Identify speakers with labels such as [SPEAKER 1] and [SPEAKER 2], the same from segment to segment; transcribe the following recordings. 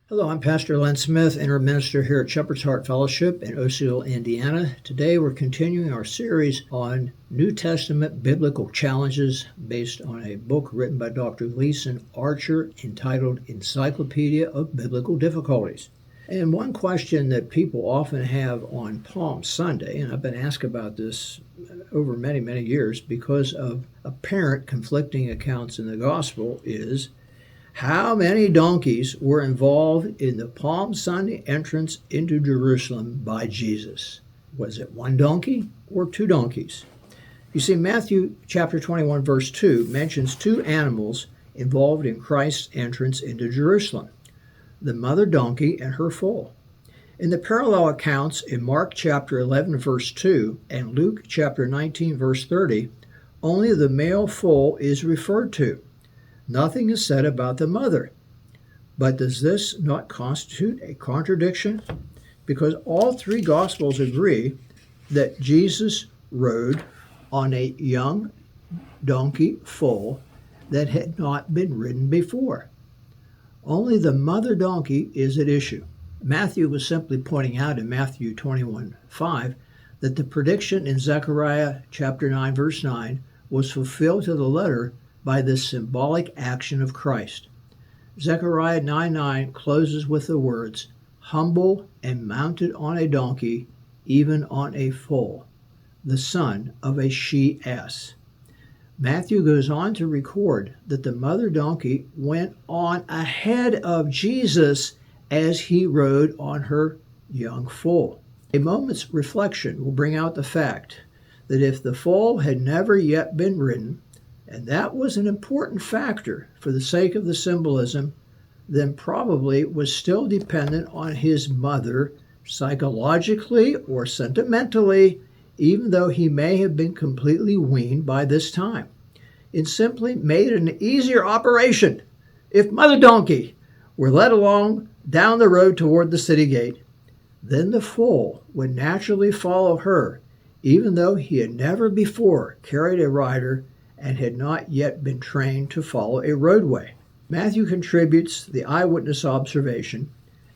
[SPEAKER 1] Hello, I'm Pastor Len Smith, interim minister here at Shepherd's Heart Fellowship in Osceola, Indiana. Today we're continuing our series on New Testament biblical challenges based on a book written by Dr. Gleason Archer entitled Encyclopedia of Biblical Difficulties. And one question that people often have on Palm Sunday, and I've been asked about this over many years because of apparent conflicting accounts in the gospel, is how many donkeys were involved in the Palm Sunday entrance into Jerusalem by Jesus? Was it one donkey or two donkeys? You see, Matthew chapter 21, verse 2 mentions two animals involved in Christ's entrance into Jerusalem, the mother donkey and her foal. In the parallel accounts in Mark chapter 11, verse 2 and Luke chapter 19, verse 30, only the male foal is referred to. Nothing is said about the mother. But does this not constitute a contradiction? Because all three Gospels agree that Jesus rode on a young donkey foal that had not been ridden before. Only the mother donkey is at issue. Matthew was simply pointing out in Matthew 21:5 that the prediction in Zechariah chapter 9, verse 9 was fulfilled to the letter by this symbolic action of Christ. Zechariah 9:9 closes with the words, "Humble and mounted on a donkey, even on a foal, the son of a she-ass." Matthew goes on to record that the mother donkey went on ahead of Jesus as he rode on her young foal. A moment's reflection will bring out the fact that if the foal had never yet been ridden, and that was an important factor for the sake of the symbolism, then probably was still dependent on his mother psychologically or sentimentally, even though he may have been completely weaned by this time. It simply made it an easier operation if Mother Donkey were led along down the road toward the city gate. Then the foal would naturally follow her, even though he had never before carried a rider and had not yet been trained to follow a roadway. Matthew contributes the eyewitness observation,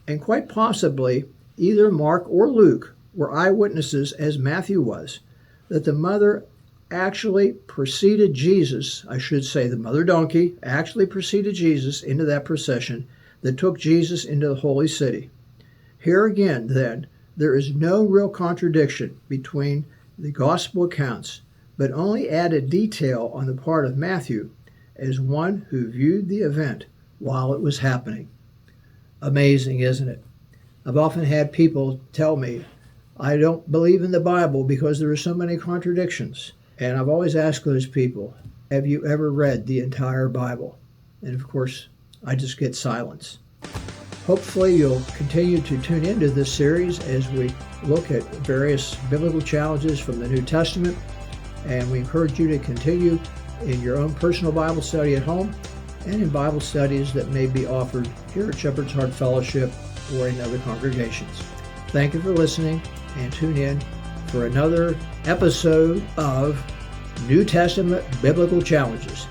[SPEAKER 1] and quite possibly either Mark or Luke were eyewitnesses, as Matthew was, that the mother actually preceded Jesus, the mother donkey actually preceded Jesus into that procession that took Jesus into the holy city. Here again, then, there is no real contradiction between the gospel accounts, but only added detail on the part of Matthew as one who viewed the event while it was happening. Amazing, isn't it? I've often had people tell me, I don't believe in the Bible because there are so many contradictions. And I've always asked those people, have you ever read the entire Bible? And of course, I just get silence. Hopefully you'll continue to tune into this series as we look at various biblical challenges from the New Testament. And we encourage you to continue in your own personal Bible study at home and in Bible studies that may be offered here at Shepherd's Heart Fellowship or in other congregations. Thank you for listening, and tune in for another episode of New Testament Biblical Challenges.